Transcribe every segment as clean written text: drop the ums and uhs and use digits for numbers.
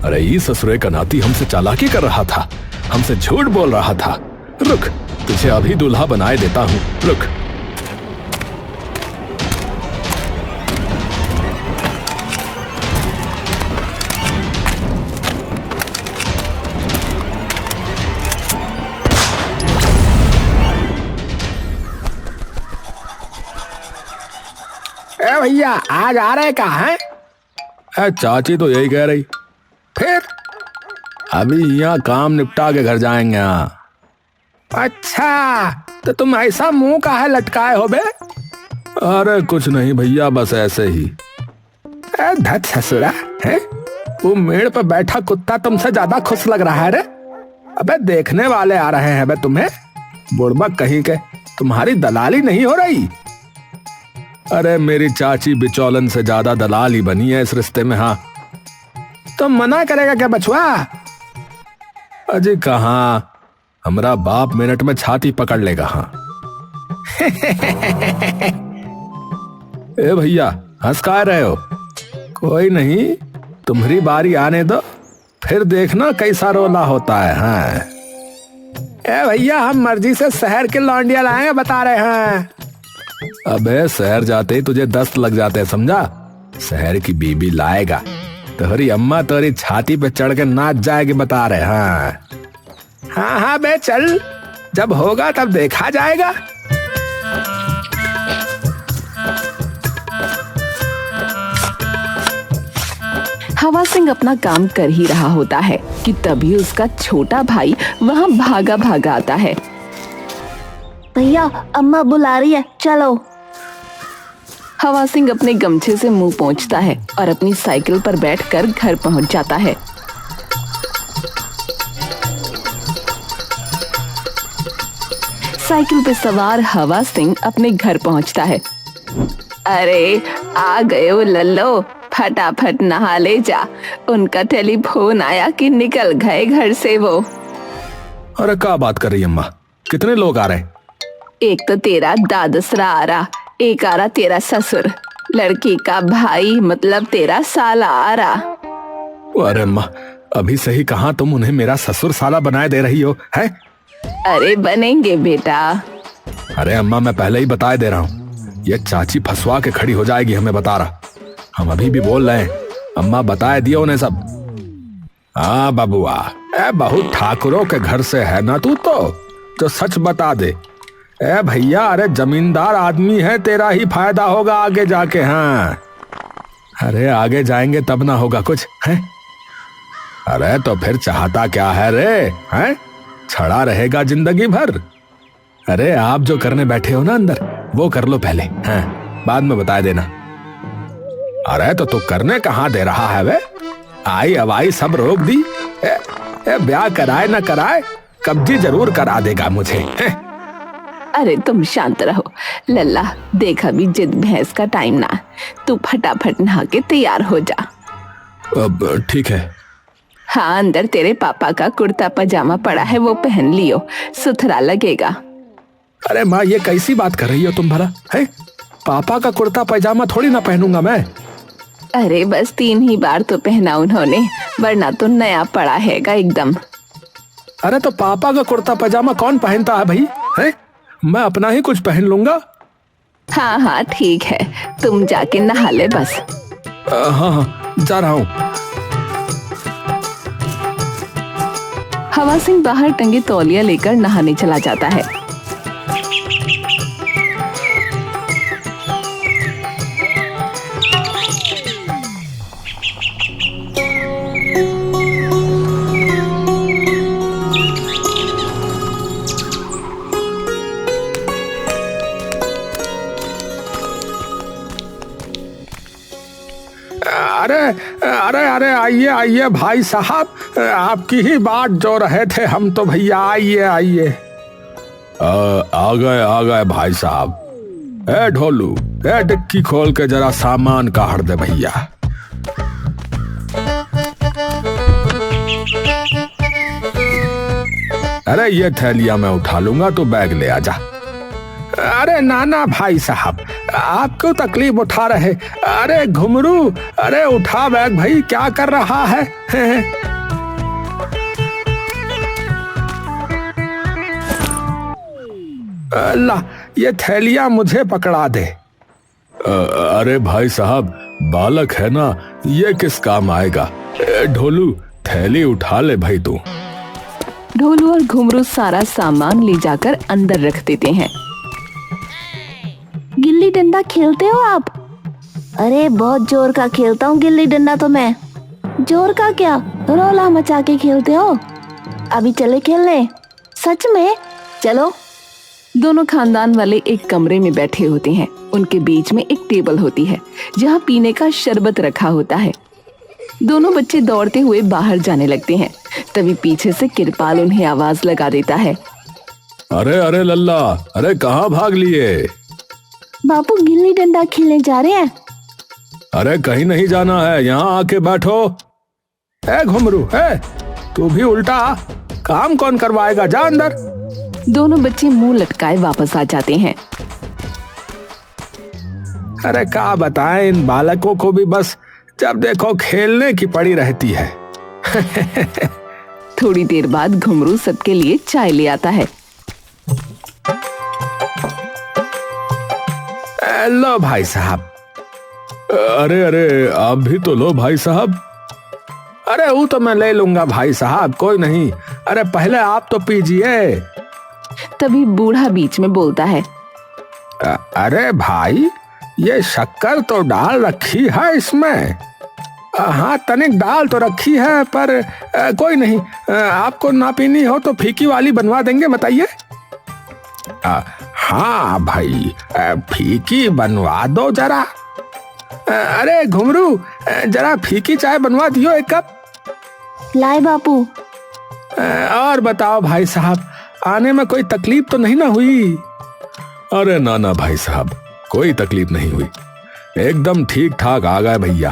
अरे ये ससुरे का नाती हमसे चालाकी कर रहा था, हमसे झूठ बोल रहा था। रुक, तुझे अभी दूल्हा बनाए देता हूँ, रुक। ए भैया, आज आ रहे कहाँ हैं? चाची तो यही कह रही। फिर अभी यहाँ काम निपटा के घर जाएंगे। अच्छा, तो तुम ऐसा मुंह काहे लटकाए हो बे? अरे कुछ नहीं भैया, बस ऐसे ही। धत ससुरा है, वो मेड़ पर बैठा कुत्ता तुमसे ज्यादा खुश लग रहा है रे। अबे देखने वाले आ रहे हैं बे तुम्हें, बुड़बक कहीं के। तुम्हारी दलाली नहीं हो रही। अरे मेरी चाची बिचौलन से ज्यादा दलाल ही बनी है इस रिश्ते में। हाँ, तो मना करेगा क्या बछुआ? अजय कहाँ, हमारा बाप मिनट में छाती पकड़ लेगा। हाँ ए भैया, हंस का रहे हो? कोई नहीं, तुम्हारी बारी आने दो, फिर देखना कैसा रोला होता है। हाँ ए भैया, हम मर्जी से शहर के लौंडिया लाएंगे, बता रहे हैं। अबे शहर जाते ही तुझे 10 लग जाते हैं, समझा? शहर की बीबी लाएगा, तुम्हारी अम्मा तेरी छाती पे चढ़ के नाच जाएगी, बता रहे। हाँ हाँ बे चल, जब होगा तब देखा जाएगा। हवा सिंह अपना काम कर ही रहा होता है कि तभी उसका छोटा भाई वहाँ भागा भागा आता है। भैया, अम्मा बुला रही है, चलो। हवा सिंह अपने गमछे से मुंह पोंछता है और अपनी साइकिल पर बैठकर घर पहुंच जाता है। साइकिल पे सवार हवा सिंह अपने घर पहुंचता है। अरे आ गए हो लल्लो, फटाफट नहा ले जा। उनका टेलीफोन आया कि निकल गए घर से वो। अरे क्या बात कर रही अम्मा, कितने लोग आ रहे? एक तो तेरा दादसरा आ रहा, एक आ रहा तेरा ससुर, लड़की का भाई मतलब तेरा साला आ रहा। अरे अम्मा, अभी सही कहाँ तुम उन्हें मेरा ससुर साला बनाए दे रही हो है? अरे बनेंगे बेटा। अरे अम्मा, मैं पहले ही बताए दे रहा हूँ, ये चाची फंसवा के खड़ी हो जाएगी, हमें बता रहा। हम अभी भी बोल रहे हैं, अम्मा बताए दिया उन्हें सब। हाँ बबुआ, बहुत ठाकुरों के घर से है ना तू, तो जो सच बता दे। ए भैया, अरे जमींदार आदमी है, तेरा ही फायदा होगा आगे जाके। हाँ, अरे आगे जाएंगे तब ना होगा कुछ है। अरे तो फिर चाहता क्या है रे? हैं, छड़ा रहेगा जिंदगी भर। अरे आप जो करने बैठे हो ना अंदर, वो कर लो पहले, हाँ, बाद में बता देना। अरे तो तू करने कहाँ दे रहा है वे? आई हवाई सब रोक दी। ब्याह कराए ना कराए, कब्जी जरूर करा देगा मुझे। अरे तुम शांत रहो लल्ला, देख अभी जिद भैंस का टाइम ना, तू फटाफट नहा के तैयार हो जा। अब ठीक है। हाँ, अंदर तेरे पापा का कुर्ता पजामा पड़ा है, वो पहन लियो, सुथरा लगेगा। अरे माँ, ये कैसी बात कर रही हो तुम भला? है, पापा का कुर्ता पैजामा थोड़ी ना पहनूंगा मैं। अरे बस 3 ही बार तो पहना उन्होंने, वरना तो नया पड़ा हैगा एकदम। अरे तो पापा का कुर्ता पजामा कौन पहनता है भाई? है, मैं अपना ही कुछ पहन लूंगा। हाँ हाँ ठीक है, तुम जाके नहा ले बस। हाँ हाँ, जा रहा हूँ। हवा सिंह बाहर टंगे तौलिया लेकर नहाने चला जाता है। अरे अरे अरे, आइए आइए भाई साहब, आपकी ही बात जो रहे थे हम तो। भैया आइए आइए। आ गए भाई साहब। ए ढोलू, ए डिक्की खोल के जरा सामान काढ़ दे भैया। अरे ये थैलिया मैं उठा लूंगा, तू बैग ले आजा। अरे नाना भाई साहब, आप क्यों तकलीफ उठा रहे? अरे घुंगरू, अरे उठा बैग भाई, क्या कर रहा है? अल्लाह, ये थैलियां मुझे पकड़ा दे। अरे भाई साहब, बालक है ना, ये किस काम आएगा। ढोलू, थैली उठा ले भाई तू। ढोलू और घुंगरू सारा सामान ले जाकर अंदर रख देते हैं। गिल्ली डंडा खेलते हो आप? अरे बहुत जोर का खेलता हूँ गिल्ली डंडा तो मैं। जोर का क्या, रोला मचा के खेलते हो? अभी चले खेलने? सच में? चलो। दोनों खानदान वाले एक कमरे में बैठे होते हैं। उनके बीच में एक टेबल होती है जहाँ पीने का शरबत रखा होता है। दोनों बच्चे दौड़ते हुए बाहर जाने लगते हैं। तभी पीछे से किरपाल उन्हें आवाज लगा देता है। अरे अरे लल्ला, अरे कहाँ भाग लिए? बापू गिल्ली डंडा खेलने जा रहे हैं। अरे कहीं नहीं जाना है, यहाँ आके बैठो। ए घुंगरू, तू भी उल्टा काम कौन करवाएगा? जा अंदर। दोनों बच्चे मुंह लटकाए वापस आ जाते हैं। अरे क्या बताएं, इन बालकों को भी बस जब देखो खेलने की पड़ी रहती है। थोड़ी देर बाद घुंगरू सबके लिए चाय ले आता है। लो भाई साहब। अरे अरे, आप भी तो लो भाई साहब। अरे वो तो मैं ले लूंगा भाई साहब, कोई नहीं। अरे पहले आप तो पीजिए। तभी बूढ़ा बीच में बोलता है। अरे भाई, ये शक्कर तो डाल रखी है इसमें। हाँ, तनिक डाल तो रखी है, पर कोई नहीं। आपको ना पीनी हो तो फीकी वाली बनवा देंगे, बताइए। हाँ भाई, फीकी बनवा दो जरा। अरे घुंगरू, जरा फीकी चाय बनवा दियो एक कप। लाए बापू। और बताओ भाई साहब, आने में कोई तकलीफ तो नहीं ना हुई? अरे ना ना भाई साहब, कोई तकलीफ नहीं हुई, एकदम ठीक ठाक आ गए भैया।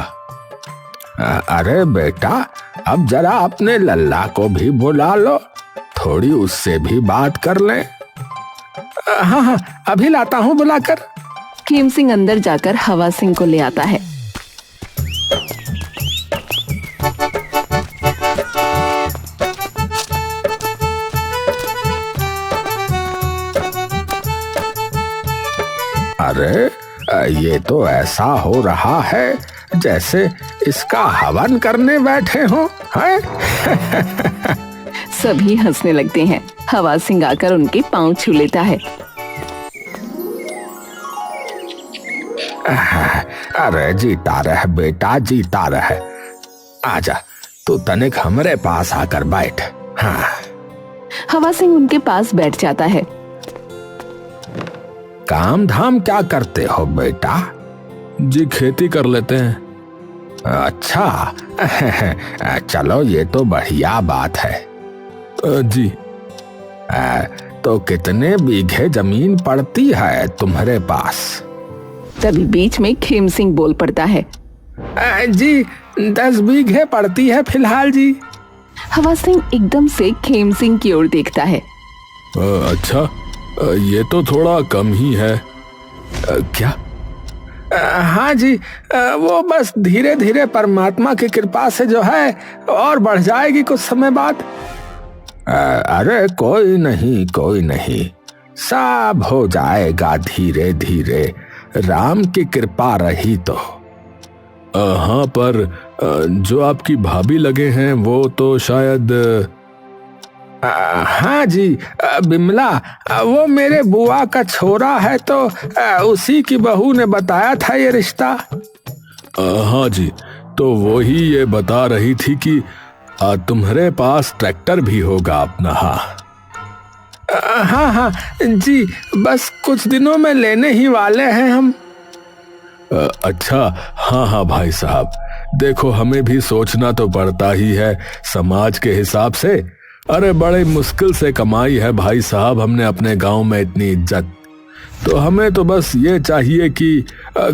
अरे बेटा, अब जरा अपने लल्ला को भी बुला लो, थोड़ी उससे भी बात कर लें। हाँ हाँ, अभी लाता हूँ बुलाकर। खेम सिंह अंदर जाकर हवा सिंह को ले आता है। अरे ये तो ऐसा हो रहा है जैसे इसका हवन करने बैठे हो, हैं? सभी हंसने लगते हैं। हवा सिंह आकर उनके पांव छू लेता है। अरे जीता रह बेटा, जीता रह। आजा, तू तनिक हमरे पास आकर बैठ। हाँ। हवा सिंह उनके पास बैठ जाता है। काम धाम क्या करते हो बेटा? जी खेती कर लेते हैं। अच्छा, चलो ये तो बढ़िया बात है। जी। तो कितने बीघे जमीन पड़ती है तुम्हारे पास? तभी बीच में खेम सिंह बोल पड़ता है। जी 10 बीघे पड़ती है फिलहाल जी। हवा सिंह एकदम से खेम सिंह की ओर देखता है। अच्छा, ये तो थोड़ा कम ही है। क्या? हाँ जी, वो बस धीरे धीरे परमात्मा की कृपा से जो है और बढ़ जाएगी कुछ समय बाद। अरे कोई नहीं, कोई नहीं, सब हो जाएगा धीरे धीरे, राम की कृपा रही तो। हाँ, पर जो आपकी भाभी लगे हैं वो तो शायद। हाँ जी, बिमला, वो मेरे बुआ का छोरा है, तो उसी की बहू ने बताया था ये रिश्ता। हाँ जी, तो वो ही ये बता रही थी कि तुम्हारे पास ट्रैक्टर भी होगा अपना। हाँ हाँ जी, बस कुछ दिनों में लेने ही वाले हैं हम। अच्छा, हाँ हाँ भाई साहब, देखो हमें भी सोचना तो पड़ता ही है समाज के हिसाब से। अरे बड़े मुश्किल से कमाई है भाई साहब हमने अपने गांव में इतनी इज्जत, तो हमें तो बस ये चाहिए कि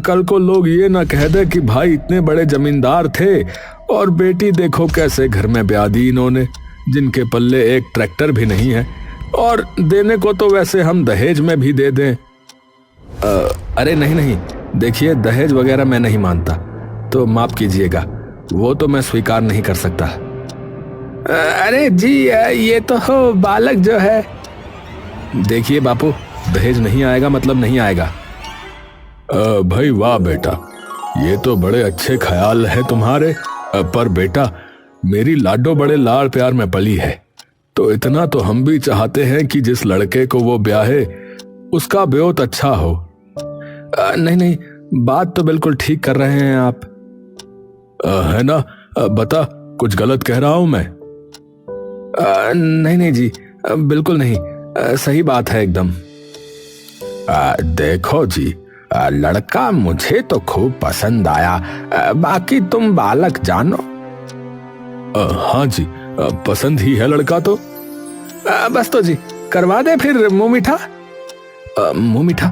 कल को लोग ये ना कह दे कि भाई इतने बड़े जमींदार थे और बेटी देखो कैसे घर में ब्याह दी इन्होंने, जिनके पल्ले एक ट्रैक्टर भी नहीं है, और देने को तो वैसे हम दहेज में भी दे दें। अरे नहीं नहीं, देखिए दहेज वगैरह मैं नहीं मानता, तो माफ कीजिएगा, वो तो मैं स्वीकार नहीं कर सकता। अरे जी ये तो हो बालक जो है। देखिए बापू, दहेज नहीं आएगा मतलब नहीं आएगा। भाई वाह बेटा, ये तो बड़े अच्छे ख्याल है तुम्हारे। पर बेटा, मेरी लाडो बड़े लाड़ प्यार में पली है, तो इतना तो हम भी चाहते हैं कि जिस लड़के को वो ब्याहे उसका ब्योत अच्छा हो। नहीं नहीं, बात तो बिल्कुल ठीक कर रहे हैं आप। है ना? बता, कुछ गलत कह रहा हूं मैं? नहीं नहीं जी, बिल्कुल नहीं, सही बात है एकदम। देखो जी, लड़का मुझे तो खूब पसंद आया, बाकी तुम बालक जानो। हाँ जी, पसंद ही है लड़का तो। बस तो जी, करवा दे फिर मुंह मीठा। मुंह मीठा?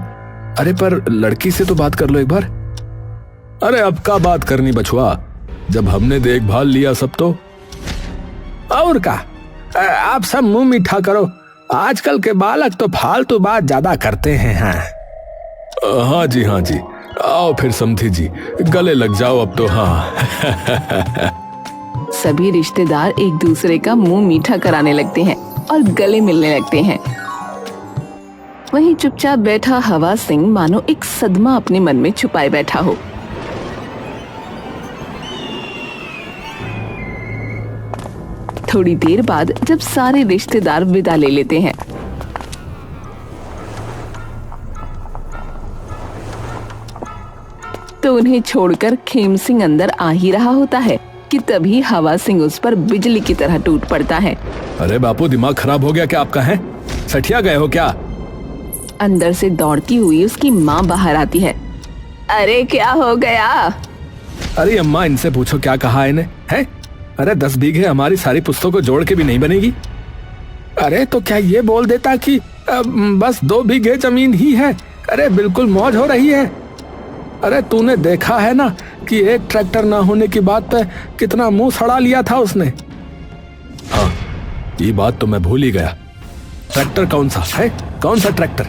अरे पर लड़की से तो बात कर लो एक बार। अरे अब का बात करनी बछुआ, जब हमने देखभाल लिया सब तो। और का, आप सब मुंह मीठा करो, आजकल के बालक तो फालतू बात ज्यादा करते हैं। हाँ जी हाँ जी, आओ फिर समधी जी, गले लग जाओ अब तो। हाँ सभी रिश्तेदार एक दूसरे का मुंह मीठा कराने लगते हैं और गले मिलने लगते हैं। वहीं चुपचाप बैठा हवा सिंह मानो एक सदमा अपने मन में छुपाए बैठा हो। थोड़ी देर बाद जब सारे रिश्तेदार विदा ले लेते हैं, तो उन्हें छोड़कर खेम सिंह अंदर आ ही रहा होता है कि तभी हवा सिंह उस पर बिजली की तरह टूट पड़ता है। अरे बापू, दिमाग खराब हो गया क्या आपका? है सठिया गए हो क्या? अंदर से दौड़ती हुई उसकी माँ बाहर आती है। अरे क्या हो गया? अरे अम्मा, इनसे पूछो क्या कहा इन्हें। है? अरे 10 बीघे हमारी सारी पुस्तकों को जोड़ के भी नहीं बनेगी। अरे तो क्या ये बोल देता कि बस 2 बीघे जमीन ही है। अरे बिल्कुल मौज हो रही है। अरे तूने देखा है ना कि एक ट्रैक्टर ना होने की बात पे कितना मुंह सड़ा लिया था उसने। हाँ, ये बात तो मैं भूल ही गया। ट्रैक्टर कौन सा है? कौन सा ट्रैक्टर?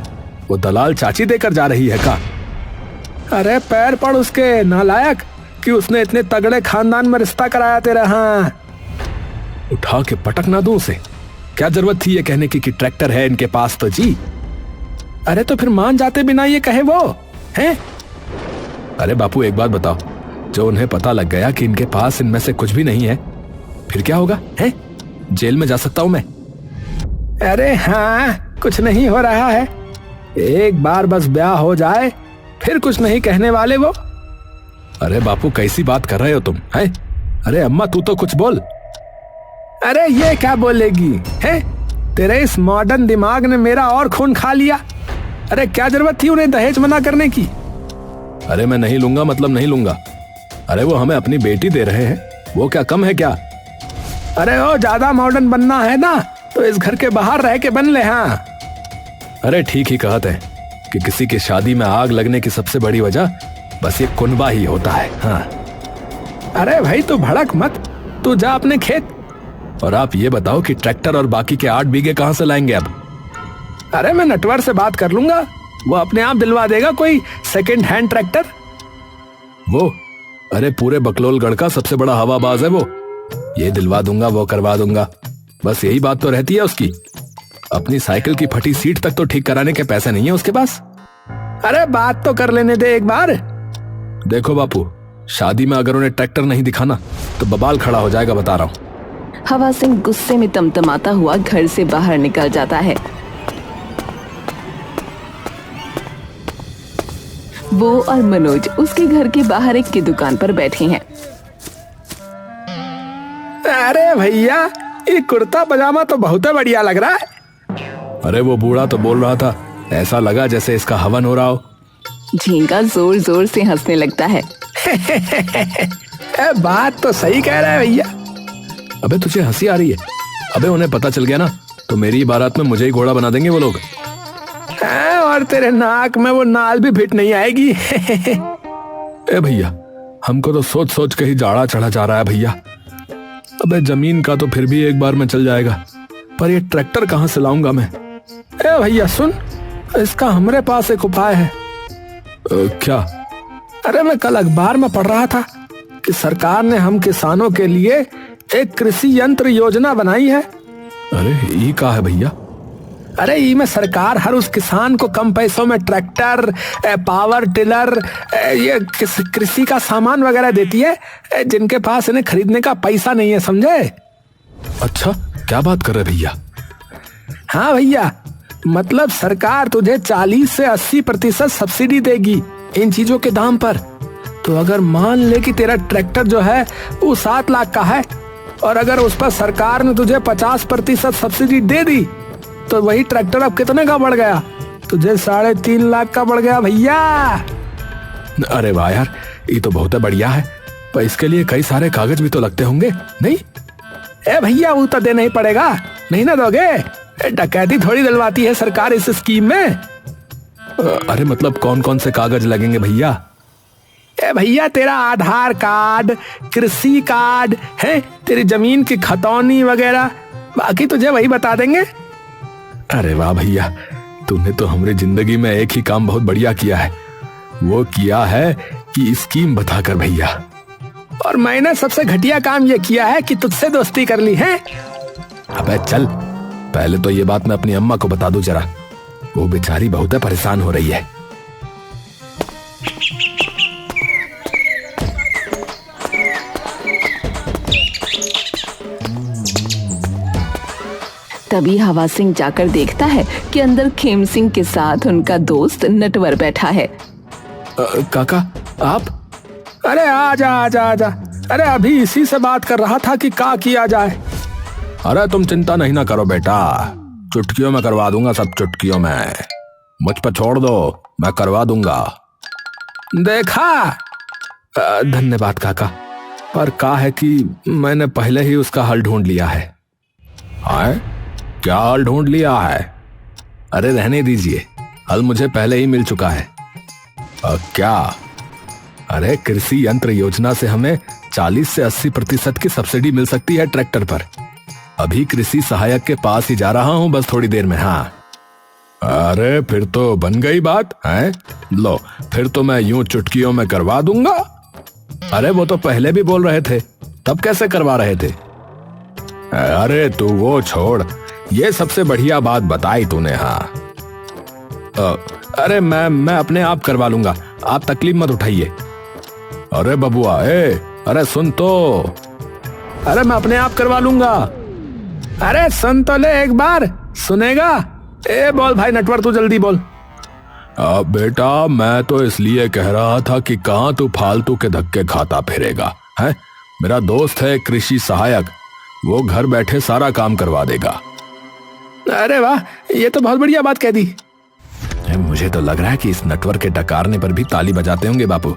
वो दलाल चाची देकर जा रही है का? अरे पैर पड़ उसके, नालायक, कि उसने इतने तगड़े खानदान में रिश्ता कराया तेरा। हाँ, उठा के पटक ना दूं उसे। क्या जरूरत थी ये कहने की कि ट्रैक्टर है इनके पास तो जी। अरे तो फिर मान जाते बिना ये कहे वो हैं? अरे बापू एक बात बताओ, जो उन्हें पता लग गया कि इनके पास इनमें से कुछ भी नहीं है, फिर क्या होगा? है जेल में जा सकता हूं मैं? अरे हाँ, कुछ नहीं हो रहा है, एक बार बस ब्याह हो जाए फिर कुछ नहीं कहने वाले वो। अरे बापू कैसी बात कर रहे हो तुम? है? अरे अम्मा तू तो कुछ बोल। अरे ये क्या बोलेगी है? तेरे इस मॉडर्न दिमाग ने मेरा और खून खा लिया। अरे क्या जरूरत थी उन्हें दहेज मना करने की? अरे मैं नहीं लूंगा मतलब नहीं लूंगा। अरे वो हमें अपनी बेटी दे रहे हैं, वो क्या कम है क्या? अरे ओ, ज्यादा मॉडर्न बनना है ना तो इस घर के बाहर रह के बन ले। हाँ, अरे ठीक ही कहते हैं कि किसी की शादी में आग लगने की सबसे बड़ी वजह बस ये कुनबा ही होता है। हाँ, अरे भाई तू भड़क मत, तू जा अपने खेत। और आप ये बताओ कि ट्रैक्टर और बाकी के 8 बीघे कहां से लाएंगे अब? अरे मैं नटवर से बात कर लूंगा, वो अपने आप दिलवा देगा कोई सेकंड हैंड ट्रैक्टर। वो? अरे पूरे बकलोलगढ़ का सबसे बड़ा हवाबाज है वो। ये दिलवा दूंगा, वो करवा दूंगा, बस यही बात तो रहती है उसकी। अपनी साइकिल की फटी सीट तक तो ठीक कराने के पैसे नहीं है उसके पास। अरे बात तो कर लेने दे एक बार। देखो बापू, शादी में अगर उन्हें ट्रैक्टर नहीं दिखाना तो बबाल खड़ा हो जाएगा, बता रहा हूं। हवा सिंह गुस्से में तमतमाता हुआ घर से बाहर निकल जाता है। वो और मनोज उसके घर के बाहर एक की दुकान पर बैठे हैं। अरे भैया, ये कुर्ता पजामा तो बहुत बढ़िया लग रहा है। अरे वो बूढ़ा तो बोल रहा था, ऐसा लगा जैसे इसका हवन हो रहा हो। झींगा जोर जोर से हंसने लगता है। बात तो सही कह रहा है भैया। अबे तुझे हंसी आ रही है? अबे उन्हें पता चल गया ना तो मेरी बारात में मुझे ही घोड़ा बना देंगे वो लोग। और तेरे नाक में वो नाल भी फिट नहीं आएगी। ए भैया, हमको तो सोच सोच के ही जाड़ा चढ़ा जा रहा है भैया। अबे जमीन का तो फिर भी एक बार में चल जाएगा, पर ये ट्रैक्टर कहां से लाऊंगा मैं? ए भैया सुन, इसका हमारे पास एक उपाय है। क्या? अरे मैं कल अखबार में पढ़ रहा था कि सरकार ने हम किसानों के लिए एक कृषि यंत्र योजना बनाई है। अरे ये क्या है भैया? अरे ई में सरकार हर उस किसान को कम पैसों में ट्रैक्टर, पावर टिलर, ये कृषि का सामान वगैरह देती है, जिनके पास इन्हें खरीदने का पैसा नहीं है, समझे? अच्छा, क्या बात कर रहे भैया? हाँ भैया, मतलब सरकार तुझे 40 से 80% सब्सिडी देगी इन चीजों के दाम पर। तो अगर मान ले कि तेरा ट्रैक्टर जो है वो 7 लाख का है और अगर उस पर सरकार ने तुझे 50% सब्सिडी दे दी तो वही ट्रैक्टर अब कितने का बढ़ गया? तुझे 3.5 लाख का बढ़ गया भैया। अरे वाह यार, ये तो बहुत बढ़िया है, पर इसके लिए कई सारे कागज भी तो लगते होंगे नहीं? ए भैया, वो तो देना ही पड़ेगा, नहीं ना दोगे? डकैती थोड़ी दिलवाती है सरकार इस स्कीम में। अरे मतलब कौन कौन से कागज लगेंगे भैया? ए भैया, तेरा आधार कार्ड, कृषि कार्ड है, तेरी जमीन की खतौनी वगैरह, बाकी तुझे वही बता देंगे। अरे वाह भैया, तूने तो हमारी जिंदगी में एक ही काम बहुत बढ़िया किया है, वो किया है कि स्कीम बताकर भैया। और मैंने सबसे घटिया काम ये किया है कि तुझसे दोस्ती कर ली है। अबे चल, पहले तो ये बात मैं अपनी अम्मा को बता दूं जरा, वो बेचारी बहुत परेशान हो रही है। तभी हवा सिंह जाकर देखता है कि अंदर खेम सिंह के साथ उनका दोस्त नटवर बैठा है। काका आप? अरे आजा आजा आजा, अरे अभी इसी से बात कर रहा था कि क्या किया जाए। अरे तुम चिंता नहीं ना करो बेटा, चुटकियों में करवा दूंगा, सब चुटकियों में, मुझ पर छोड़ दो, मैं करवा दूंगा। देखा? धन्यवाद काका, पर क्या है कि मैंने पहले ही उसका हल ढूंढ लिया है। आए? क्या हल ढूंढ लिया है? अरे रहने दीजिए, हल मुझे पहले ही मिल चुका है। क्या? अरे कृषि यंत्र योजना से हमें 40 से 80% की सब्सिडी मिल सकती है ट्रैक्टर पर। अभी कृषि सहायक के पास ही जा रहा हूं, बस थोड़ी देर में। हाँ, अरे फिर तो बन गई बात है। लो, फिर तो मैं यूं चुटकियों में करवा दूंगा। अरे वो तो पहले भी बोल रहे थे, तब कैसे करवा रहे थे? अरे तू वो छोड़, ये सबसे बढ़िया बात बताई तूने। हाँ, अरे मैं अपने आप करवा लूंगा, आप तकलीफ मत उठाइए। अरे बबुआ, अरे सुन तो। अरे मैं अपने आप करवा लूंगा। अरे सुन तो ले एक बार, सुनेगा? बोल भाई नटवर, तू जल्दी बोल। बेटा, मैं तो इसलिए कह रहा था कि कहाँ तू फालतू के धक्के खाता फिरेगा है? मेरा दोस्त है कृषि सहायक, वो घर बैठे सारा काम करवा देगा। अरे वाह, ये तो बहुत बढ़िया बात कह दी। मुझे तो लग रहा है कि इस नटवर के डकारने पर भी ताली बजाते होंगे बापू।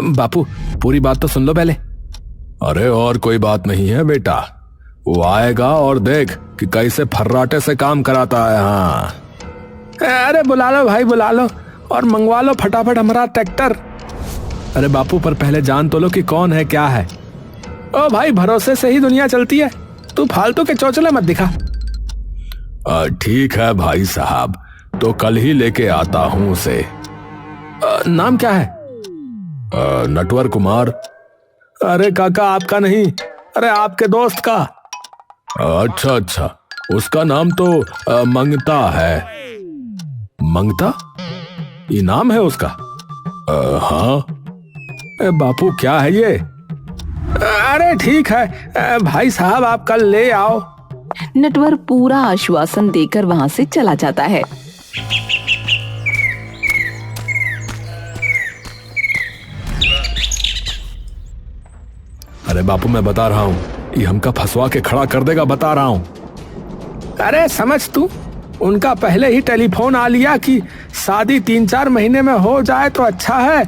बापू, पूरी बात तो सुन लो पहले। अरे और कोई बात नहीं है बेटा, वो आएगा और देख कि कैसे फर्राटे से काम कराता है। हाँ, अरे बुला लो भाई, बुला लो और मंगवा लो फटाफट हमारा ट्रैक्टर। अरे बापू, पर पहले जान तो लो कि कौन है, क्या है। ओ भाई, भरोसे से ही दुनिया चलती है, तू फालतू के चौचले मत दिखा। ठीक है भाई साहब, तो कल ही लेके आता हूं उसे। नाम क्या है? नटवर कुमार। अरे काका, आपका नहीं, अरे आपके दोस्त का। अच्छा अच्छा, उसका नाम तो मंगता है। मंगता? ये नाम है उसका? हाँ। बापू क्या है ये? अरे ठीक है भाई साहब, आप कल ले आओ। नटवर पूरा आश्वासन देकर वहां से चला जाता है। अरे बापू, मैं बता रहा हूँ, ये हमका फंसवा के खड़ा कर देगा, बता रहा हूँ। अरे समझ तू, उनका पहले ही टेलीफोन आ लिया कि शादी 3-4 महीने में हो जाए तो अच्छा है,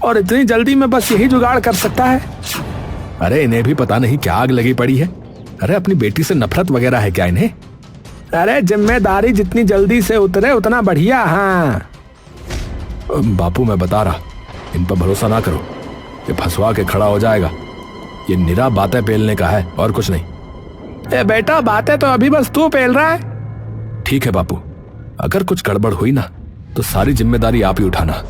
और इतनी जल्दी में बस यही जुगाड़ कर सकता है। अरे इन्हें भी पता नहीं क्या आग लगी पड़ी है। अरे अपनी बेटी से नफरत वगैरह है क्या इन्हें? अरे जिम्मेदारी जितनी जल्दी से उतरे उतना बढ़िया। हाँ बापू, मैं बता रहा, इन पर भरोसा ना करो, ये फंसवा के खड़ा हो जाएगा। ये निरा बातें पेलने का है और कुछ नहीं। बेटा, बातें तो अभी बस तू पेल रहा है। ठीक है बापू, अगर कुछ गड़बड़ हुई ना तो सारी जिम्मेदारी आप ही उठाना।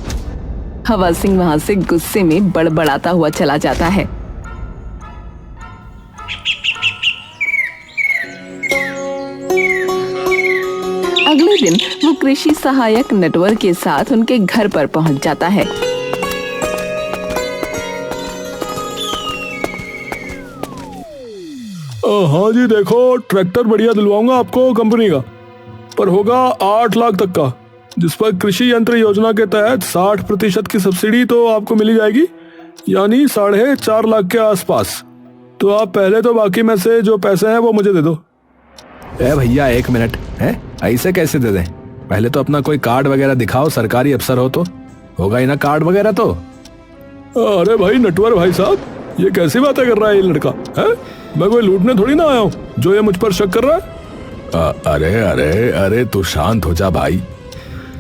हवा सिंह वहां से गुस्से में बड़बड़ाता हुआ चला जाता है। अगले दिन वो कृषि सहायक नटवर के साथ उनके घर पर पहुंच जाता है। हाँ जी, देखो ट्रैक्टर बढ़िया दिलवाऊंगा आपको कंपनी का, पर होगा 8 लाख तक का, जिस पर कृषि यंत्र योजना के तहत 60% की सब्सिडी तो आपको मिली जाएगी, यानी 4.5 लाख के आसपास। तो आप पहले तो बाकी में से जो पैसे हैं वो मुझे दे दो। ए भैया 1 मिनट, है ऐसे कैसे दे दें? पहले तो अपना कोई कार्ड वगैरह दिखाओ, सरकारी अफसर हो तो होगा ही ना कार्ड वगैरह तो। अरे भाई नटवर भाई साहब, ये कैसी बातें कर रहा है ये लड़का है? मैं कोई लूटने थोड़ी ना आया हूँ जो ये मुझ पर शक कर रहा है। अरे अरे अरे तू शांत हो जा भाई।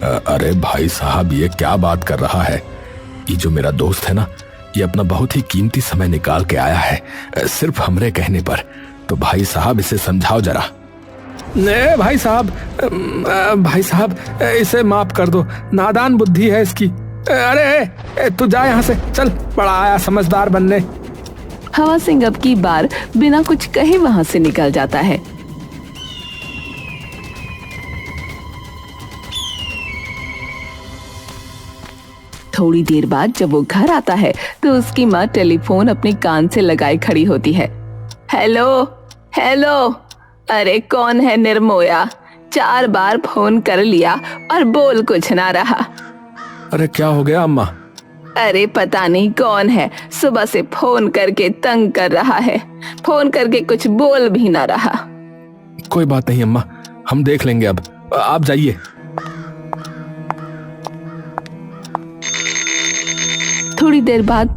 अरे भाई साहब, ये क्या बात कर रहा है? ये जो मेरा दोस्त है ना, ये अपना बहुत ही कीमती समय निकाल के आया है सिर्फ हमरे कहने पर। तो भाई साहब इसे समझाओ जरा। ने भाई साहब इसे माफ कर दो, नादान बुद्धि है इसकी। अरे तू जा यहाँ से, चल, बड़ा आया समझदार बनने। हवा सिंह अब की बार बिना कुछ कहे वहां से निकल जाता है। थोड़ी देर बाद जब वो घर आता है तो उसकी माँ टेलीफोन अपने कान से लगाए खड़ी होती है। हेलो हेलो, अरे कौन है निर्मोया? 4 बार फोन कर लिया और बोल कुछ ना रहा। अरे क्या हो गया अम्मा? अरे पता नहीं कौन है, सुबह से फोन करके तंग कर रहा है, फोन करके कुछ बोल भी ना रहा। कोई बात नहीं अम्मा, हम देख लेंगे, अब आप जाइए। थोड़ी देर बाद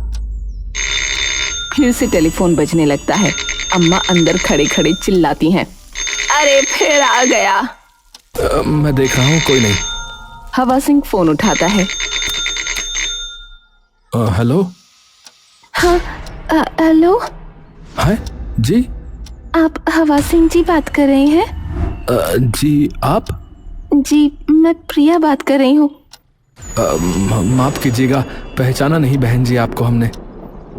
फिर से टेलीफोन बजने लगता है। अम्मा अंदर खड़े खड़े चिल्लाती हैं, अरे फिर आ गया। मैं देख रहा हूँ, कोई नहीं। हवा सिंह फोन उठाता है। हेलो। हाँ, हेलो। है जी? आप हवा सिंह जी बात कर रहे हैं? जी आप? जी मैं प्रिया बात कर रही हूँ। माफ कीजिएगा, पहचाना नहीं बहन जी आपको हमने।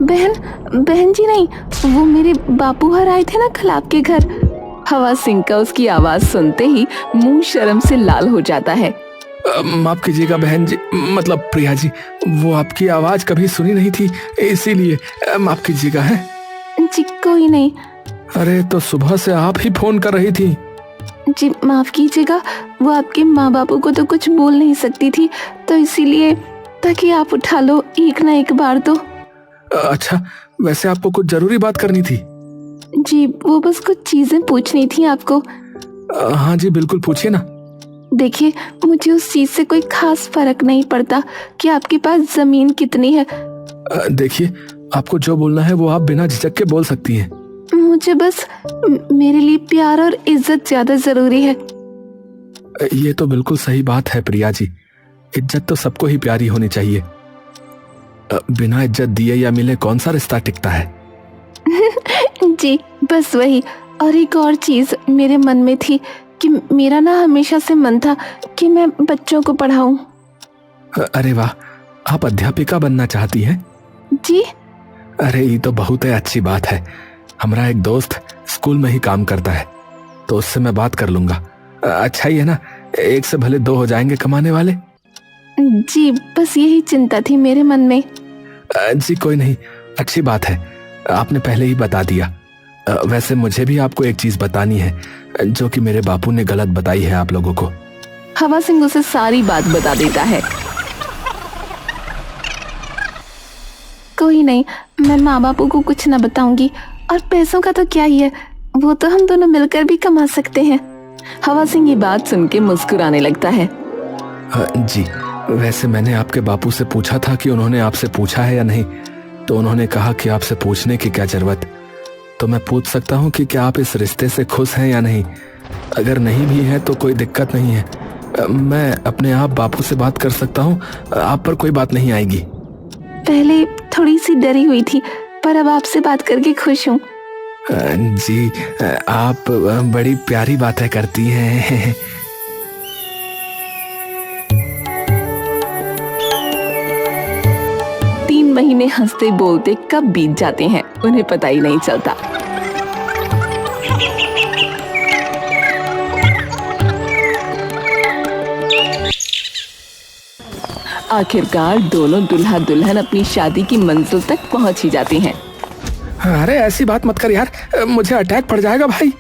बहन जी नहीं, वो मेरे बापू हर आए थे ना कल आपके घर। हवा सिंह का उसकी आवाज सुनते ही मुंह शर्म से लाल हो जाता है। माफ कीजिएगा बहन जी, मतलब प्रिया जी, वो आपकी आवाज कभी सुनी नहीं थी, इसीलिए माफ कीजिएगा। है जी कोई नहीं। अरे तो सुबह से आप ही फोन कर रही थी। जी माफ कीजिएगा, वो आपके माँ बापू को तो कुछ बोल नहीं सकती थी, तो इसीलिए, ताकि आप उठा लो एक ना एक बार तो। अच्छा, वैसे आपको कुछ जरूरी बात करनी थी? जी वो बस कुछ चीजें पूछनी थी आपको। हाँ जी बिल्कुल, पूछिए ना। देखिए, मुझे उस चीज से कोई खास फर्क नहीं पड़ता कि आपके पास जमीन कितनी है। देखिए, आपको जो बोलना है वो आप बिना झिझक के बोल सकती हैं। मुझे बस मेरे लिए प्यार और इज्जत ज्यादा जरूरी है। ये तो बिल्कुल सही बात है प्रिया जी, इज्जत तो सबको ही प्यारी होनी चाहिए। बिना इज्जत दिए या मिले कौन सा रिश्ता टिकता है? जी बस वही। और एक और चीज मेरे मन में थी कि मेरा ना हमेशा से मन था कि मैं बच्चों को पढ़ाऊं। अरे वाह, आप अध्यापिका बनना चाहती हैं? जी। अरे ये तो बहुत ही अच्छी बात है। हमारा एक दोस्त स्कूल में ही काम करता है, तो उससे मैं बात कर लूंगा। अच्छा ही है ना, एक से भले 2 हो जाएंगे कमाने वाले। जी बस यही चिंता थी मेरे मन में। जी कोई नहीं, अच्छी बात है, आपने पहले ही बता दिया। वैसे मुझे भी आपको एक चीज बतानी है, जो कि मेरे बापू ने गलत बताई है आप लोगों को। हवा सिंह उसे सारी बात बता देता है। कोई नहीं, मैं माँ बापू को कुछ न बताऊंगी। और पैसों का तो क्या ही है, वो तो हम दोनों मिलकर भी कमा सकते हैं। हवा सिंह ये बात सुन के मुस्कुराने लगता है। जी, वैसे मैंने आपके बापू से पूछा था कि उन्होंने आपसे पूछा है या नहीं, तो उन्होंने कहा कि आपसे पूछने की क्या जरूरत। तो मैं पूछ सकता हूँ कि क्या आप इस रिश्ते से खुश हैं या नहीं? अगर नहीं भी है तो कोई दिक्कत नहीं है, मैं अपने आप बापू से बात कर सकता हूँ, आप पर कोई बात नहीं आएगी। पहले थोड़ी सी डरी हुई थी, पर अब आपसे बात करके खुश हूँ। जी, आप बड़ी प्यारी बातें करती हैं। महीने हंसते बोलते कब बीत जाते हैं उन्हें पता ही नहीं चलता। आखिरकार दोनों दुल्हा दुल्हन अपनी शादी की मंजिल तक पहुंच ही जाते हैं। अरे ऐसी बात मत कर यार, मुझे अटैक पड़ जाएगा भाई।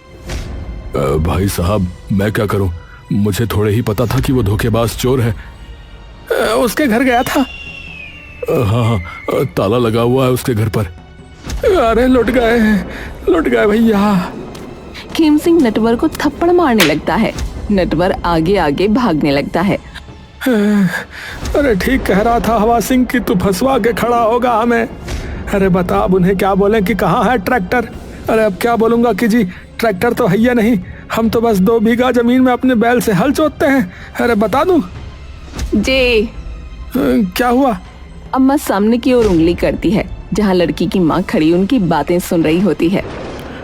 भाई साहब मैं क्या करूं, मुझे थोड़े ही पता था कि वो धोखेबाज चोर है। उसके घर गया था। हाँ, ताला लगा हुआ है उसके घर पर। अरे लुट गए भैया। खेम सिंह नटवर को थप्पड़ मारने लगता है। नटवर आगे आगे भागने लगता है। अरे ठीक कह रहा था हवा सिंह कि तू फंसवा के खड़ा होगा हमें। अरे बता अब उन्हें क्या बोलें कि कहाँ है ट्रैक्टर। अरे अब क्या बोलूंगा कि जी ट्रैक्टर तो है ही नहीं, हम तो बस 2 बीघा जमीन में अपने बैल से हल जोतते हैं। अरे बता दूं जी। क्या हुआ? अम्मा सामने की ओर उंगली करती है जहाँ लड़की की माँ खड़ी उनकी बातें सुन रही होती है।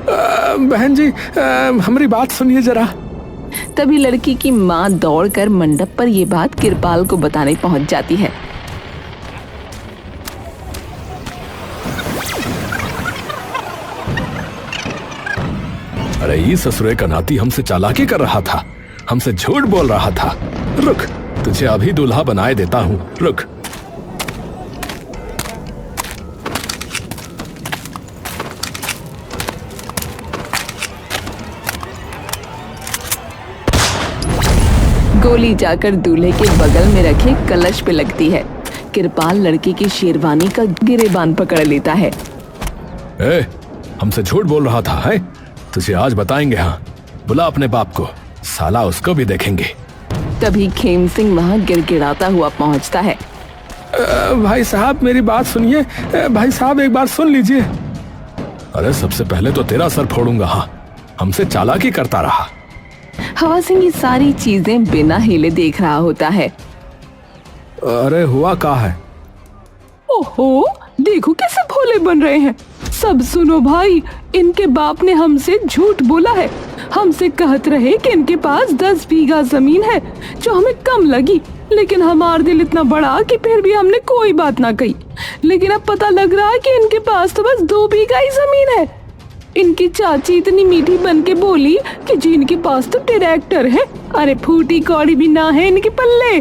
बहन जी हमारी बात सुनिए जरा। तभी लड़की की माँ दौड़कर मंडप पर ये बात किरपाल को बताने पहुंच जाती है। अरे ये ससुरे का नाती हमसे चालाकी कर रहा था, हमसे झूठ बोल रहा था। रुक, तुझे अभी दूल्हा बनाए देता हूँ, रुक। गोली जाकर दूल्हे के बगल में रखे कलश पे लगती है। किरपाल लड़की की शेरवानी का गिरेबान पकड़ लेता है। हमसे झूठ बोल रहा था है? तुझे आज बताएंगे। हाँ, बुला अपने बाप को, साला उसको भी देखेंगे। तभी खेम सिंह वहाँ गिड़गिड़ाता हुआ पहुँचता है। भाई साहब मेरी बात सुनिए। भाई साहब एक बार सुन लीजिए। अरे सबसे पहले तो तेरा सर फोड़ूंगा। हाँ, हमसे चालाकी करता रहा। हवा सिंह ये सारी चीजें बिना हिले देख रहा होता है। अरे हुआ क्या है? ओहो, देखो कैसे भोले बन रहे हैं। सब सुनो भाई, इनके बाप ने हमसे झूठ बोला है। हमसे कहत रहे कि इनके पास 10 बीघा जमीन है जो हमें कम लगी, लेकिन हमारा दिल इतना बड़ा कि फिर भी हमने कोई बात ना कही। लेकिन अब पता लग रहा है कि इनके पास तो बस 2 बीघा ही जमीन है। इनकी चाची इतनी मीठी बन के बोली कि जी इनके पास तो ट्रैक्टर है। अरे फूटी कौड़ी भी ना है इनके पल्ले।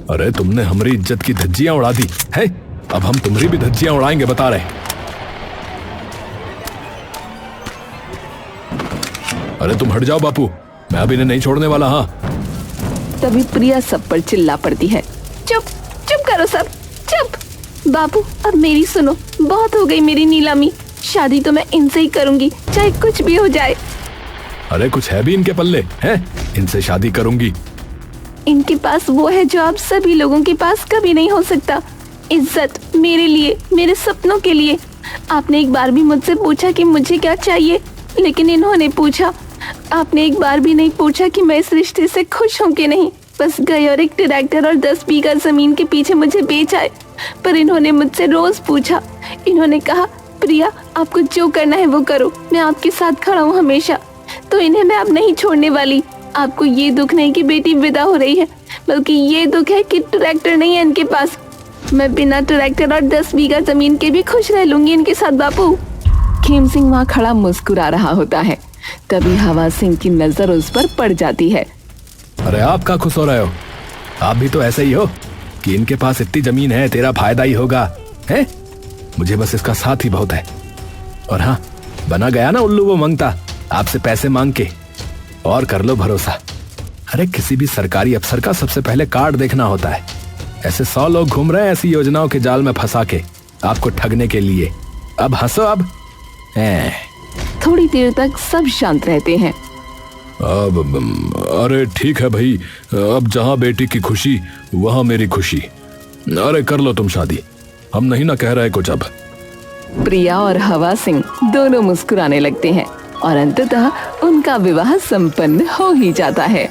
अरे तुमने हमारी इज्जत की धज्जियां उड़ा दी है, अब हम तुम्हारी भी धज्जियां उड़ाएंगे, बता रहे। अरे तुम हट जाओ बापू, मैं अब इन्हें नहीं छोड़ने वाला। हाँ। तभी प्रिया सब पर चिल्ला पड़ती है। चुप चुप करो सब, चुप। बापू अब मेरी सुनो, बहुत हो गई मेरी नीलामी। शादी तो मैं इनसे ही करूंगी, चाहे कुछ भी हो जाए। अरे कुछ है भी इनके पल्ले हैं? इनसे शादी करूंगी। इनके पास वो है जो आप सभी लोगों के पास कभी नहीं हो सकता, इज्जत। मेरे लिए, मेरे सपनों के लिए। आपने एक बार भी मुझसे पूछा कि मुझे क्या चाहिए, लेकिन इन्होंने पूछा। आपने एक बार भी नहीं पूछा कि मैं इस रिश्ते से खुश हूँ कि नहीं। बस गए और एक ट्रैक्टर और 10 बीघा जमीन के पीछे मुझे बेच आए। पर इन्होंने मुझसे रोज पूछा। इन्होंने कहा प्रिया आपको जो करना है वो करो, मैं आपके साथ खड़ा हूँ हमेशा। तो इन्हें मैं अब नहीं छोड़ने वाली। आपको ये दुख नहीं कि बेटी विदा हो रही है, बल्कि ये दुख है कि ट्रैक्टर नहीं है इनके पास। मैं बिना ट्रैक्टर और 10 बीघा जमीन के भी खुश रह लूंगी इनके साथ बापू। खेम सिंह वहाँ खड़ा मुस्कुरा रहा होता है। तभी हवा सिंह की नजर उस पर पड़ जाती है। अरे आप क्या खुश हो रहे हो? आप भी तो ऐसे ही हो कि इनके पास इतनी जमीन है, तेरा फायदा ही होगा है? मुझे बस इसका साथ ही बहुत है। और हाँ, बना गया ना उल्लू वो मंगता आपसे पैसे मांग के। और कर लो भरोसा, अरे किसी भी सरकारी अफसर का सबसे पहले कार्ड देखना होता है। ऐसे 100 लोग घूम रहे हैं ऐसी योजनाओं के जाल में फंसा के आपको ठगने के लिए। अब हंसो अब। थोड़ी देर तक सब शांत रहते हैं। अरे ठीक है भाई, अब जहाँ बेटी की खुशी वहाँ मेरी खुशी। अरे कर लो तुम शादी, हम नहीं ना कह रहे कुछ। अब प्रिया और हवा सिंह दोनों मुस्कुराने लगते हैं और अंततः उनका विवाह संपन्न हो ही जाता है।